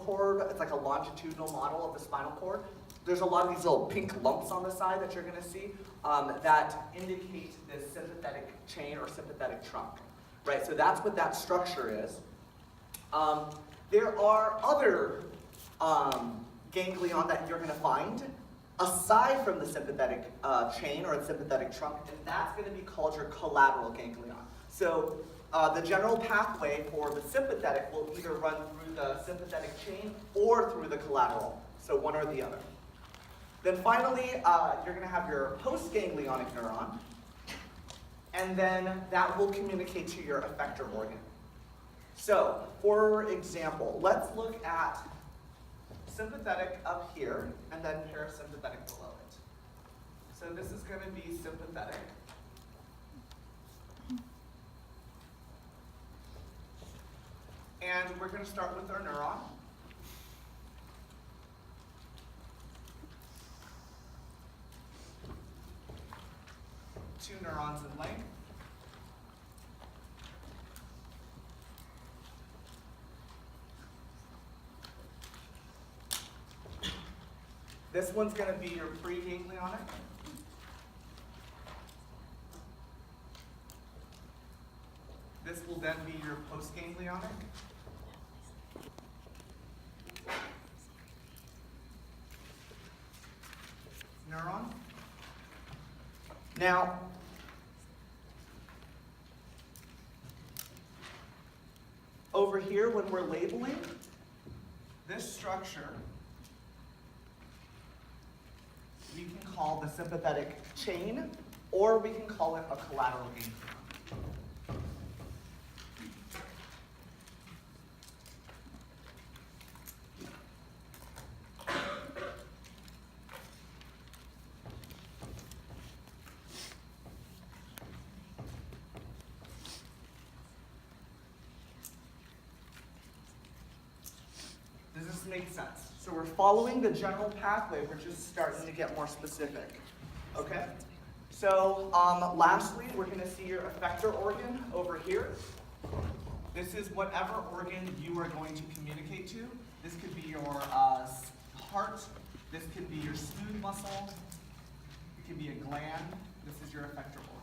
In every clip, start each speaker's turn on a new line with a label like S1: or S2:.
S1: cord, it's like a longitudinal model of the spinal cord. There's a lot of these little pink lumps on the side that you're going to see that indicate this sympathetic chain or sympathetic trunk, right? So that's what that structure is. There are other ganglion that you're going to find aside from the sympathetic chain or the sympathetic trunk, and that's going to be called your collateral ganglion. So the general pathway for the sympathetic will either run through the sympathetic chain or through the collateral, so one or the other. Then finally, you're going to have your postganglionic neuron, and then that will communicate to your effector organ. So, for example, let's look at sympathetic up here, and then parasympathetic below it. So this is going to be sympathetic. And we're going to start with our neuron. Two neurons in length. This one's going to be your preganglionic. This will then be your postganglionic. Neuron. Now, over here when we're labeling, this structure we can call the sympathetic chain, or we can call it a collateral ganglion. Does this make sense? So we're following the general pathway, we're just starting to get more specific. Okay? So lastly, we're going to see your effector organ over here. This is whatever organ you are going to communicate to. This could be your heart, this could be your smooth muscle, it could be a gland, this is your effector organ.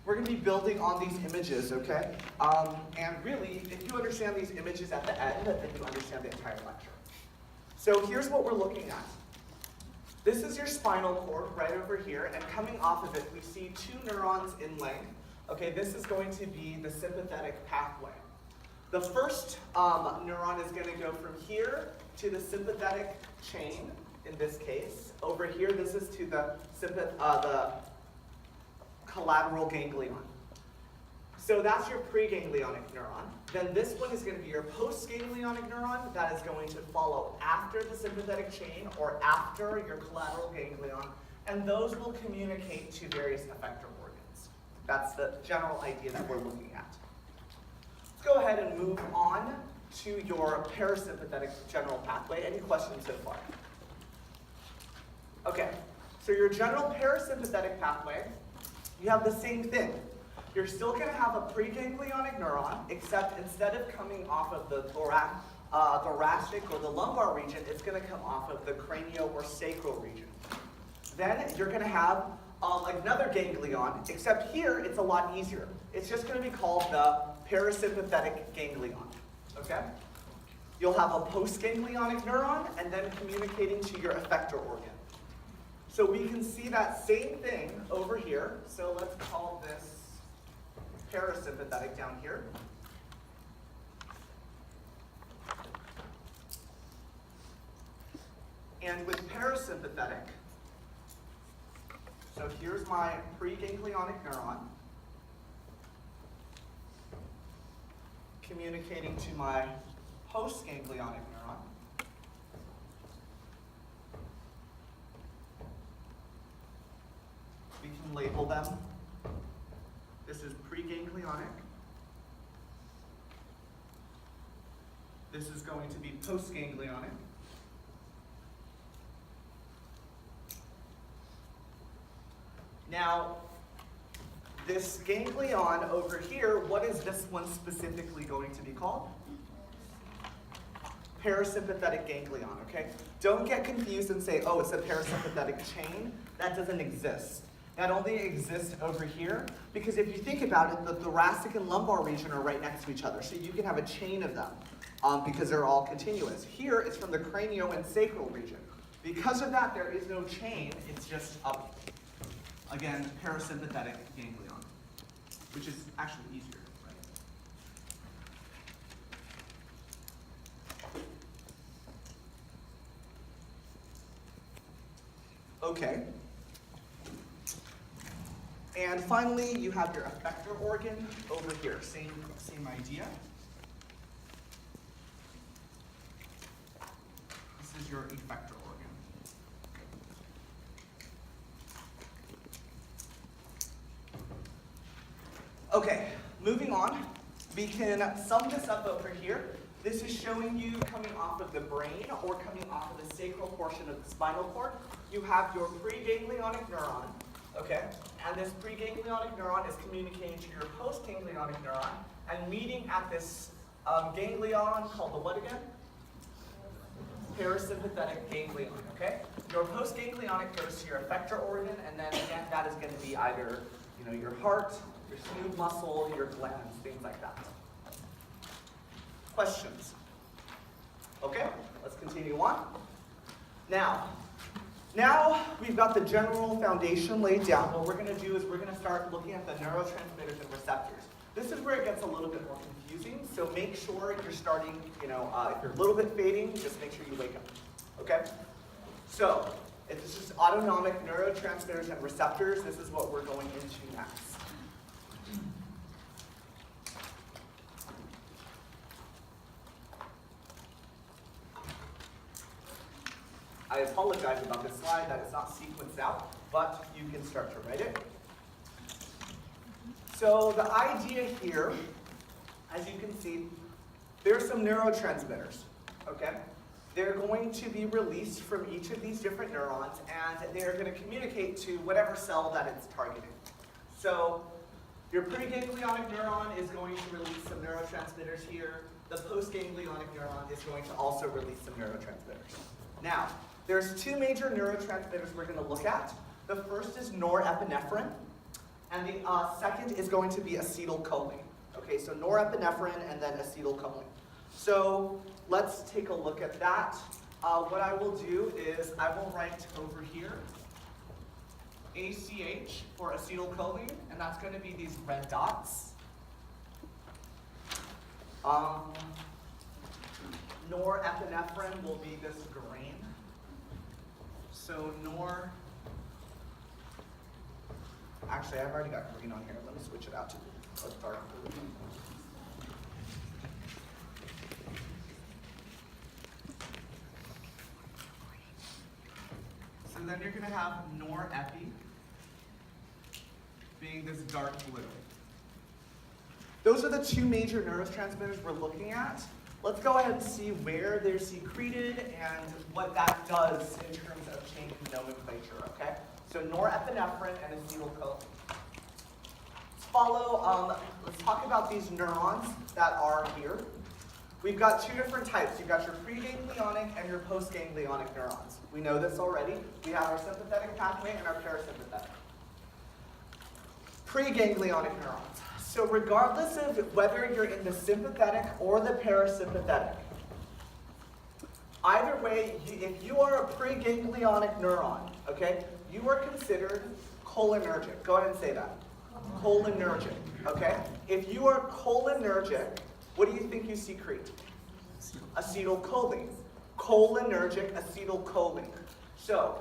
S1: We're going to be building on these images, okay? And really, if you understand these images at the end, then you understand the entire lecture. So here's what we're looking at. This is your spinal cord right over here, and coming off of it, we see two neurons in length. Okay, this is going to be the sympathetic pathway. The first neuron is going to go from here to the sympathetic chain, in this case. Over here, this is to the collateral ganglion. So that's your preganglionic neuron. Then this one is going to be your postganglionic neuron. That is going to follow after the sympathetic chain or after your collateral ganglion. And those will communicate to various effector organs. That's the general idea that we're looking at. Let's go ahead and move on to your parasympathetic general pathway. Any questions so far? Okay, so your general parasympathetic pathway, you have the same thing. You're still going to have a preganglionic neuron, except instead of coming off of the thoracic or the lumbar region, it's going to come off of the cranial or sacral region. Then you're going to have another ganglion, except here it's a lot easier. It's just going to be called the parasympathetic ganglion. Okay? You'll have a postganglionic neuron and then communicating to your effector organ. So we can see that same thing over here. So let's call this parasympathetic down here. And with parasympathetic, so here's my preganglionic neuron communicating to my postganglionic neuron. We can label them. This is preganglionic. This is going to be postganglionic. Now, this ganglion over here, what is this one specifically going to be called? parasympathetic ganglion, okay? Don't get confused and say, oh, it's a parasympathetic chain. That doesn't exist. That only exists over here, because if you think about it, the thoracic and lumbar region are right next to each other, so you can have a chain of them because they're all continuous. Here, it's from the cranial and sacral region. Because of that, there is no chain, it's just, again, parasympathetic ganglion, which is actually easier, right? Okay. And finally, you have your effector organ over here. Same idea. This is your effector organ. Okay, moving on. We can sum this up over here. This is showing you coming off of the brain or coming off of the sacral portion of the spinal cord. You have your preganglionic neuron. Okay, and this preganglionic neuron is communicating to your postganglionic neuron and meeting at this ganglion called the what again? Parasympathetic ganglion, okay? Your postganglionic goes to your effector organ, and then again, that is going to be either, your heart, your smooth muscle, your glands, things like that. Questions? Okay, let's continue on. Now we've got the general foundation laid down. What we're going to do is we're going to start looking at the neurotransmitters and receptors. This is where it gets a little bit more confusing, so make sure you're starting, if you're a little bit fading, just make sure you wake up, okay? So, if this is autonomic neurotransmitters and receptors, this is what we're going into next. I apologize about this slide, that is not sequenced out, but you can start to write it. So the idea here, as you can see, there's some neurotransmitters, okay? They're going to be released from each of these different neurons, and they're going to communicate to whatever cell that it's targeting. So your preganglionic neuron is going to release some neurotransmitters here. The postganglionic neuron is going to also release some neurotransmitters. Now, there's two major neurotransmitters we're going to look at. The first is norepinephrine, and the second is going to be acetylcholine. Okay, so norepinephrine and then acetylcholine. So let's take a look at that. What I will do is I will write over here ACH for acetylcholine, and that's going to be these red dots. Norepinephrine will be this green. So actually I've already got green on here. Let me switch it out to dark blue. So then you're going to have norepi being this dark blue. Those are the two major neurotransmitters we're looking at. Let's go ahead and see where they're secreted and what that does in terms of changing nomenclature, okay? So norepinephrine and acetylcholine. Let's talk about these neurons that are here. We've got two different types. You've got your preganglionic and your postganglionic neurons. We know this already. We have our sympathetic pathway and our parasympathetic. Preganglionic neurons. So regardless of whether you're in the sympathetic or the parasympathetic, either way, if you are a preganglionic neuron, okay, you are considered cholinergic. Go ahead and say that. Cholinergic, okay? If you are cholinergic, what do you think you secrete? Acetylcholine. Cholinergic acetylcholine. So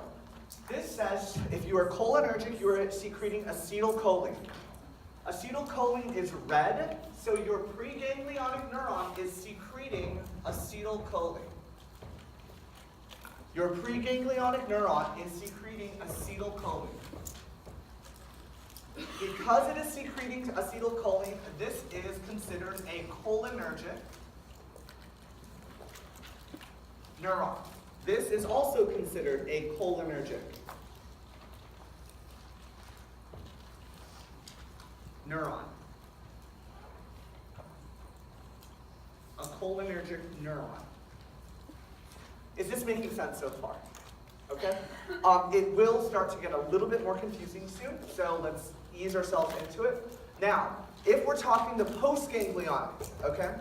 S1: this says if you are cholinergic, you are secreting acetylcholine. Acetylcholine is red, so your preganglionic neuron is secreting acetylcholine. Your preganglionic neuron is secreting acetylcholine. Because it is secreting acetylcholine, this is considered a cholinergic neuron. This is also considered a cholinergic neuron. A cholinergic neuron. Is this making sense so far? Okay? It will start to get a little bit more confusing soon, so let's ease ourselves into it. Now, if we're talking the postganglionic, okay?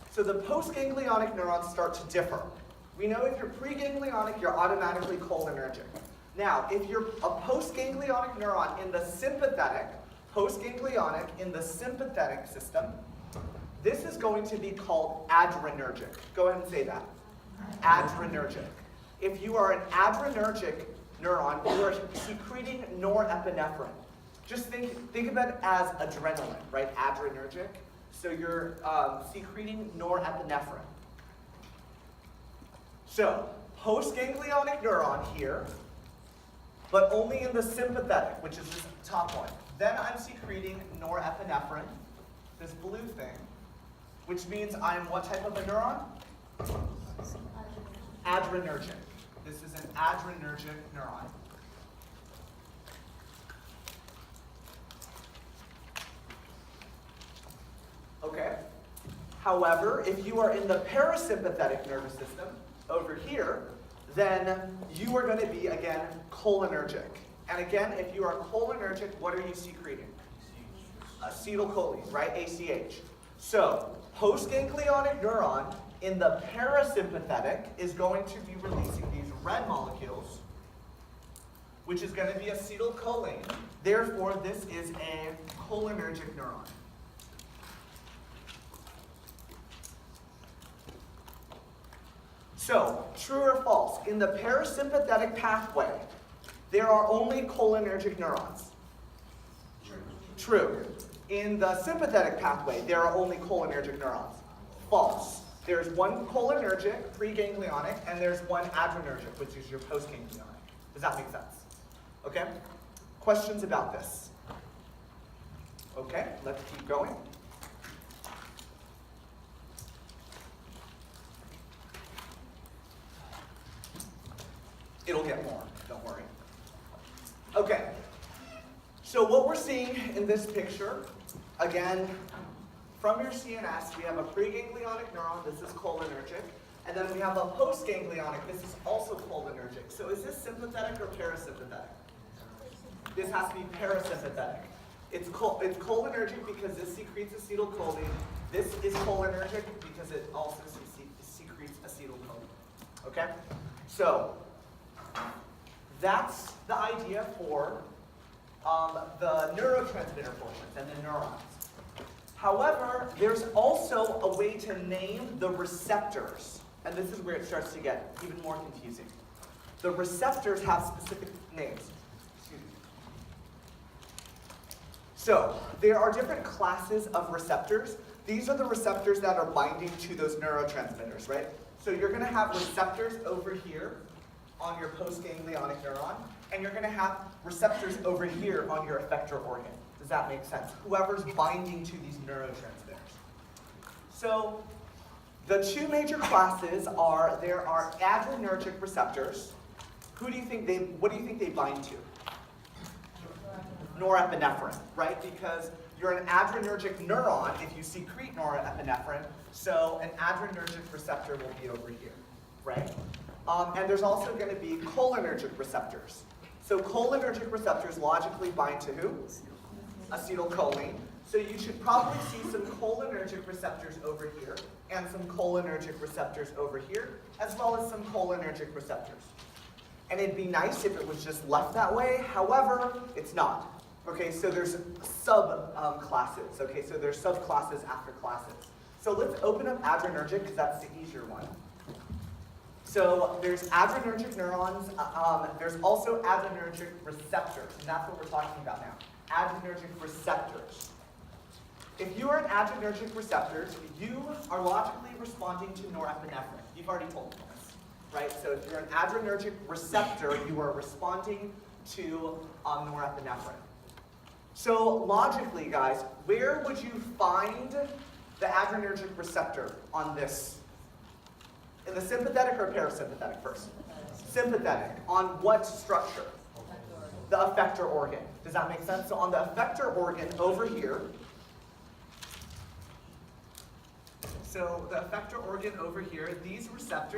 S1: So the postganglionic neurons start to differ. We know if you're preganglionic, you're automatically cholinergic. Now, if you're a postganglionic neuron in the sympathetic, postganglionic in the sympathetic system, this is going to be called adrenergic. Go ahead and say that. Adrenergic. If you are an adrenergic neuron, you are secreting norepinephrine. Just think of it as adrenaline, right? Adrenergic. So you're secreting norepinephrine. So, postganglionic neuron here, but only in the sympathetic, which is this top one. Then I'm secreting norepinephrine, this blue thing, which means I'm what type of a neuron? Adrenergic. This is an adrenergic neuron. Okay? However, if you are in the parasympathetic nervous system, over here, then you are going to be, again, cholinergic. And again, if you are cholinergic, what are you secreting? Acetylcholine, right? ACH. So, postganglionic neuron in the parasympathetic is going to be releasing these red molecules, which is going to be acetylcholine. Therefore, this is a cholinergic neuron. So, true or false? In the parasympathetic pathway, there are only cholinergic neurons. True. In the sympathetic pathway, there are only cholinergic neurons. False. There's one cholinergic, preganglionic, and there's one adrenergic, which is your postganglionic. Does that make sense? Okay? Questions about this? Okay, let's keep going. It'll get more, don't worry. Okay, so what we're seeing in this picture, again, from your CNS, we have a preganglionic neuron, this is cholinergic, and then we have a postganglionic, this is also cholinergic. So is this sympathetic or parasympathetic? This has to be parasympathetic. It's cholinergic because this secretes acetylcholine. This is cholinergic because it also secretes acetylcholine. Okay? So, that's the idea for the neurotransmitter portions and the neurons. However, there's also a way to name the receptors, and this is where it starts to get even more confusing. The receptors have specific names. Excuse me. So, there are different classes of receptors. These are the receptors that are binding to those neurotransmitters, right? So you're going to have receptors over here on your postganglionic neuron, and you're going to have receptors over here on your effector organ. Does that make sense? Whoever's binding to these neurotransmitters. So, the two major classes are, there are adrenergic receptors. What do you think they bind to? Norepinephrine, right? Because you're an adrenergic neuron if you secrete norepinephrine, so an adrenergic receptor will be over here, right? And there's also going to be cholinergic receptors. So cholinergic receptors logically bind to who? Acetylcholine. So you should probably see some cholinergic receptors over here, and some cholinergic receptors over here, as well as some cholinergic receptors. And it'd be nice if it was just left that way, however, it's not. Okay, so there's sub-classes. Okay, so there's subclasses after classes. So let's open up adrenergic, because that's the easier one. So there's adrenergic neurons, there's also adrenergic receptors, and that's what we're talking about now. Adrenergic receptors. If you are an adrenergic receptor, you are logically responding to norepinephrine. You've already told me this, right? So if you're an adrenergic receptor, you are responding to norepinephrine. So logically, guys, where would you find the adrenergic receptor on this? In the sympathetic or parasympathetic first? Sympathetic. On what structure? The effector organ. Does that make sense? So on the effector organ over here, these receptors